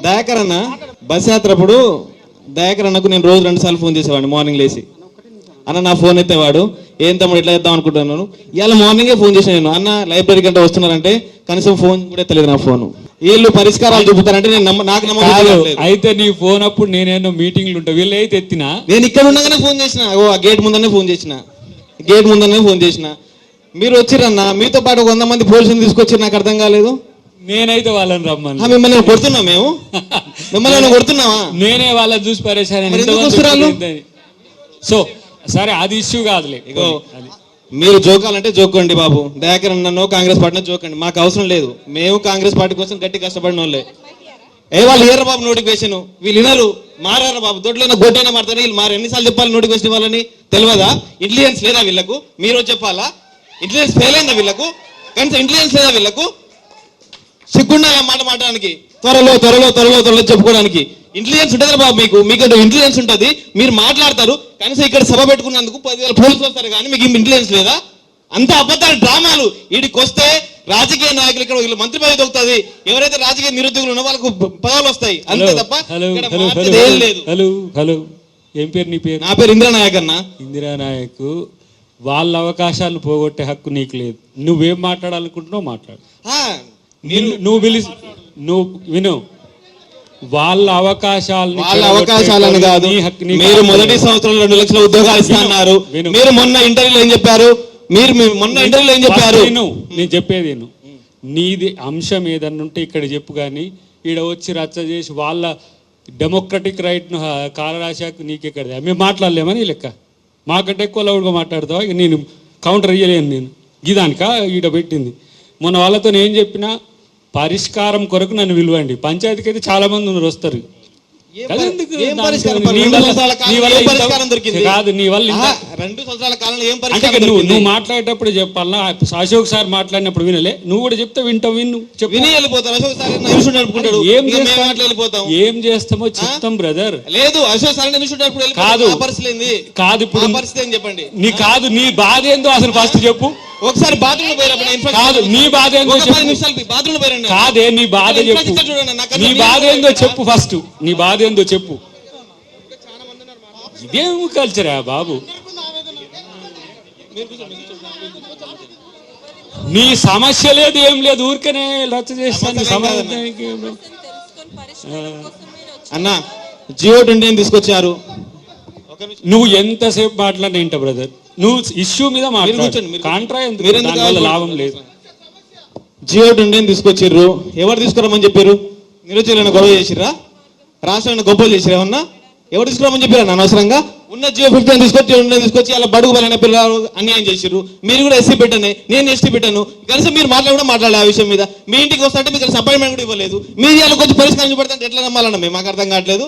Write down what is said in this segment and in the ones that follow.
దయాకర్ అన్న బస్ యాత్రప్పుడు దయాకర్ అన్నకు నేను రోజు 2 సార్లు ఫోన్ చేసేవాడిని. మార్నింగ్ లేచి అన్న నా ఫోన్ ఎత్తేవాడు, ఏం తమ్ముడు ఇట్లా చేద్దాం అనుకుంటున్నాను. ఇవాళ మార్నింగే ఫోన్ చేశాను నేను, అన్న లైబ్రరీకి అంటే వస్తున్నారంటే కనీసం ఫోన్ కూడా తెలియదు నా ఫోన్. వీళ్ళు పరిష్కారాలు చూపుతారంటే నేను నాకు నమ్మకం. అయితే నీ ఫోన్ అప్పుడు నేనేమో మీటింగ్లు ఉంటా, వీళ్ళు అయితే ఎత్తినా నేను ఇక్కడ ఉండగానే ఫోన్ చేసిన, ఆ గేట్ ముందనే ఫోన్ చేసిన, గేట్ ముందనే ఫోన్ చేసిన. మీరు వచ్చిరన్న, మీతో పాటు 100 మంది పోలీసులు తీసుకొచ్చి, నాకు అర్థం కాలేదు. నేనైతే వాళ్ళని రమ్మని మిమ్మల్ని కొడుతున్నాం, మేము మిమ్మల్ని కొడుతున్నావా? నేనే వాళ్ళని చూసి పరేషాన్. సో సరే, అది ఇష్యూ కాదులే. మీరు జోకాలంటే జోకండి బాబు. దయాకర్ అన్నో కాంగ్రెస్ పార్టీ జోకండి, మాకు అవసరం లేదు. మేము కాంగ్రెస్ పార్టీ కోసం గట్టి కష్టపడిన వాళ్ళే. వాళ్ళు ఏర్ర బాబు నోటిఫికేషన్, వీళ్ళు వినరు, మారారు బాబు. దొడ్లైనా గొడ్డైనా మారుతారు వీళ్ళు. మారు ఎన్నిసార్లు చెప్పాలి నోటిఫికేషన్ ఇవ్వాలని? తెలియదా? ఇంటెలిజెన్స్ లేదా వీళ్ళకు? మీరు చెప్పాలా? ఇంటెలిజెన్స్ ఫెయిల్ అయిందా వీళ్ళకు? కనీసం ఇంటెలిజెన్స్ లేదా వీళ్ళకు? సిగ్గుండా మాట మాట్లాడడానికి, త్వరలో త్వరలో త్వరలో త్వరలో చెప్పుకోవడానికి ఇంటెలిజెన్స్ ఉంటుంది బాబు. మీకంటే ఇంటెలిజెన్స్ ఉంటుంది, మీరు మాట్లాడతారు. కనీసం ఇక్కడ సభ పెట్టుకున్నందుకు 10,000 పోలీసులు వస్తారు, కానీ మీకు ఇంటెలిజెన్స్ లేదా? అంత అబద్ధాలు, డ్రామాలు. వీడికి వస్తే రాజకీయ నాయకులు ఇక్కడ వీళ్ళు మంత్రి పదవి దొరుకుతుంది, ఎవరైతే రాజకీయ నిరుద్యోగులు ఉన్నో వాళ్ళకు పదవులు వస్తాయి, అంతే తప్ప ఏం లేదు. హలో, ఏం పేరు నీ పేరు? నా పేరు ఇందిరా నాయక్ అన్న. ఇందిరా నాయక్. వాళ్ళ అవకాశాలు పోగొట్టే హక్కు నీకు లేదు. నువ్వేం మాట్లాడాలనుకుంటున్నావు మాట్లాడు. నువ్వు విను, వాళ్ళ అవకాశాలను కాదు. మీరు మొదటి సంవత్సరంలో 2 లక్షల ఉద్యోగాలు ఇస్తున్నారు. మీరు మొన్న ఇంటర్వ్యూలో ఏం చెప్పారు? నేను చెప్పేది నీది అంశం ఏదన్నా ఉంటే ఇక్కడ చెప్పు, కానీ ఈడ వచ్చి రచ్చ చేసి వాళ్ళ డెమోక్రటిక్ రైట్ ను కాలరాశాకు నీకెక్కడ? మేము మాట్లాడలేమని లెక్క. మాకంటే ఎక్కువ లౌడ్గా మాట్లాడతావా? నేను కౌంటర్ ఇయ్యలేను. నేను గిదానికా ఈడ పెట్టింది. మొన్న వాళ్ళతో నేను చెప్పిన పరిష్కారం కొరకు నన్ను పిలవండి. పంచాయతీకి అయితే చాలా మంది వస్తారు. కాదు, నీ వల్ల 2 సంవత్సరాల కాలంలో ఏం పరిష్కారం? నువ్వు మాట్లాడేటప్పుడు చెప్పాలా? అశోక్ సార్ మాట్లాడినప్పుడు వినలే, నువ్వు కూడా చెప్తే వింటావు. విని వెళ్ళిపోతారు. అశోక్ సార్ ఏం చేస్తామో చెప్తాం బ్రదర్. లేదు, అశోక్ సార్ కాదు కాదు, ఇప్పుడు పరిస్థితి చెప్పండి. నీ బాధ ఏందో అసలు ఫస్ట్ చెప్పు. ఒకసారి బాత్రూమ్ పోయినప్పుడు కాదు, నీ బాధ ఏందో బాత్రూమ్ పోయిన కాదే, నీ బాధ చెప్పు. నీ బాధ ఏందో చెప్పు ఫస్ట్. నీ బాధ ఏందో చెప్పు. ఇదేం కల్చరా బాబు? నీ సమస్య లేదు, ఏం లేదు, ఊరికనే రచ్చ చేస్తాను. సమాధానానికి అన్న జియో 20 తీసుకొచ్చారు. నువ్వు ఎంతసేపు మాట్లాడినా ఏంట బ్రదర్? నువ్వు ఇష్యూ మీద మాట్లాడు. కాంట్రా లాభం లేదు. జియో 20 తీసుకొచ్చిర్రు. ఎవరు తీసుకురామని చెప్పారు? నిరుద్యోగులను గొడవ చేసిర్రా? రాష్ట్రాన్ని గొప్పలు చేసిరా? ఏమన్నా ఎవరు తీసుకురామని చెప్పారు? అనవసరంగా ఉన్న జియో 15 తీసుకొచ్చి అలా బడుగు బలైన పిల్లలు అన్యాయం చేసిర్రు. మీరు కూడా ఎస్సీ పెట్టాను, నేను ఎస్టీ పెట్టాను. కనీసం మీరు మాట్లాడే ఆ విషయం మీద. మీ ఇంటికి వస్తుంటే మీకు అపాయింట్మెంట్ కూడా ఇవ్వలేదు. మీరు ఇలా కొంచెం పరిష్కారం చూపెడతాంటే ఎట్లా నమ్మాలన్నా మేము? మాకు అర్థం కావట్లేదు.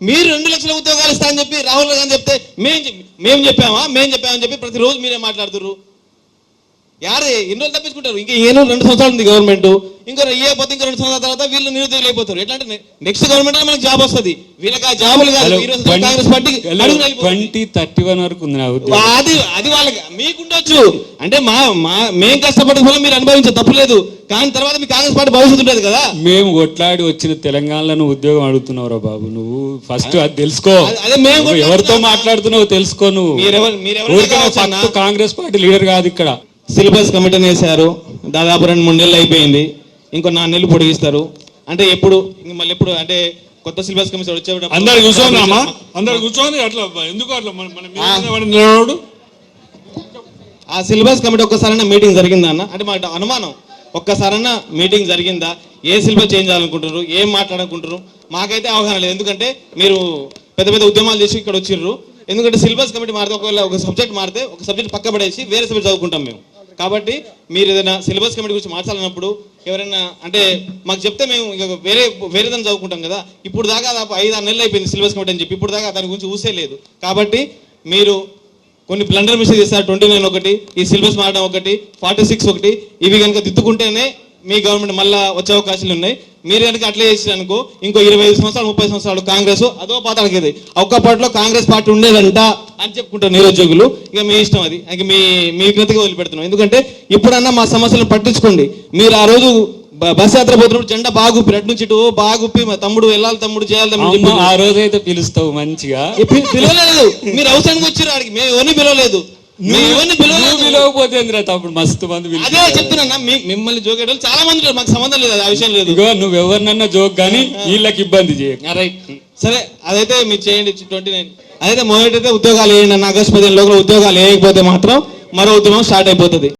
మీరు 2 లక్షల ఉద్యోగాలు ఇస్తా అని చెప్పి రాహుల్ గాంధీ చెప్తే మేము చెప్పామని చెప్పి ప్రతిరోజు మీరే మాట్లాడుతున్నారు. ఎన్ని రోజులు తప్పించుకుంటారు? ఇంకా 2 సంవత్సరాలు ఉంది గవర్నమెంట్. ఇంకో పోతే ఇంకో 2 సంవత్సరాల తర్వాత వీళ్ళు నిరుద్యోగులు అయిపోతారు. ఎట్లా అంటే నెక్స్ట్ గవర్నమెంట్ లో మనకు జాబ్ వస్తుంది. వీళ్ళకి ఆ జాబులు కాదు. కాంగ్రెస్ పార్టీ 2031 వరకు ఉంది. అది వాళ్ళకి మీకుండొచ్చు. అంటే మేం కష్టపడే వల్ల మీరు అనుభవించే తప్పులేదు, కానీ తర్వాత మీ కాంగ్రెస్ పార్టీ భవిష్యత్తు ఉంటుంది కదా. మేము కొట్లాడి వచ్చిన తెలంగాణలో ఉద్యోగం అడుగుతున్నావురా బాబు. నువ్వు ఫస్ట్ అది తెలుసుకో. అదే మేము ఎవరితో మాట్లాడుతున్నావు తెలుసుకో. నువ్వు కాంగ్రెస్ పార్టీ లీడర్ కాదు ఇక్కడ. సిలబస్ కమిటీని వేశారు. దాదాపు 2-3 నెలలు అయిపోయింది. ఇంకో 4 నెలలు పొడిగిస్తారు. అంటే ఎప్పుడు మళ్ళీ ఎప్పుడు అంటే కొత్త సిలబస్ కమిషన్ వచ్చేటప్పుడు అందరు కూర్చొని అట్లా ఎందుకు అట్లా ఆ సిలబస్ కమిటీ ఒక్కసారైనా మీటింగ్ జరిగిందా అన్న? అంటే మాకు అనుమానం, ఒక్కసారైనా మీటింగ్ జరిగిందా? ఏ సిలబస్ చేంజ్ చేయాలనుకుంటున్నారు, ఏం మాట్లాడుకుంటారు? మాకైతే అవగాహన లేదు. ఎందుకంటే మీరు పెద్ద పెద్ద ఉద్యమాలు చేసి ఇక్కడ వచ్చిర్రు. ఎందుకంటే సిలబస్ కమిటీ మారితే ఒకవేళ ఒక సబ్జెక్ట్ మారితే ఒక సబ్జెక్ట్ పక్క పడేసి వేరే సబ్జెక్ట్ చదువుకుంటాం మేము. కాబట్టి మీరు ఏదైనా సిలబస్ కమిటీ గురించి మార్చాలన్నప్పుడు ఎవరైనా అంటే మాకు చెప్తే మేము ఇక వేరేదాన్ని చదువుకుంటాం కదా. ఇప్పుడు దాకా 5-6 నెలలు అయిపోయింది సిలబస్ కమిటీ అని చెప్పి, ఇప్పుడు దాకా దాని గురించి ఊసే లేదు. కాబట్టి మీరు కొన్ని బ్లండర్ మిస్టేక్ చేస్తారు. 29 ఒకటి, ఈ సిలబస్ మారడం ఒకటి, 46 ఒకటి, ఇవి కనుక దిద్దుకుంటేనే మీ గవర్నమెంట్ మళ్ళీ వచ్చే అవకాశాలు ఉన్నాయి. మీరు కనుక అట్లే చేసిరనుకో ఇంకో 25 సంవత్సరాలు 30 సంవత్సరాలు కాంగ్రెస్ అదో పాతాలకేది. ఒక్కపాటిలో కాంగ్రెస్ పార్టీ ఉండేదంట అని చెప్పుకుంటారు నిరుద్యోగులు. ఇక మీ ఇష్టం, అది ఇక మీ విజ్ఞతగా వదిలిపెడుతున్నాం. ఎందుకంటే ఇప్పుడన్నా మా సమస్యలను పట్టించుకోండి. మీరు ఆ రోజు బస్ యాత్ర పోతున్నప్పుడు జెండా బాగా ఊపి అటు నుంచి ఇటు బాగా ఊపి మా తమ్ముడు వెళ్ళాలి తమ్ముడు చేయాలి తమ్ముడు అమ్మ, ఆ రోజైతే పిలుస్తావు మంచిగా. పిలవలేదు. మీరు అవసరానికి వచ్చారు ఆడికి, మేము ఎవరిని పిలవలేదు. నువ్వు పిలవకపోతే ఎందుకు తప్పుడు మస్తు మంది అదే పిలుస్తారు. చెప్తున్నా, మిమ్మల్ని జోకేటోళ్ళు చాలా మంది ఉన్నారు, మాకు సంబంధం లేదు, ఆ విషయం లేదు. ఇగో నువ్వు ఎవరినన్నా జోక్ కానీ వీళ్ళకి ఇబ్బంది చేయకు. రైట్, సరే అదైతే మీరు చేయండి. 29 అదైతే మొదటైతే ఉద్యోగాలు వేయండి అన్న. ఆగస్టు 15 లోపల ఉద్యోగాలు వేయకపోతే మాత్రం మరో ఉద్యమం స్టార్ట్ అయిపోతుంది.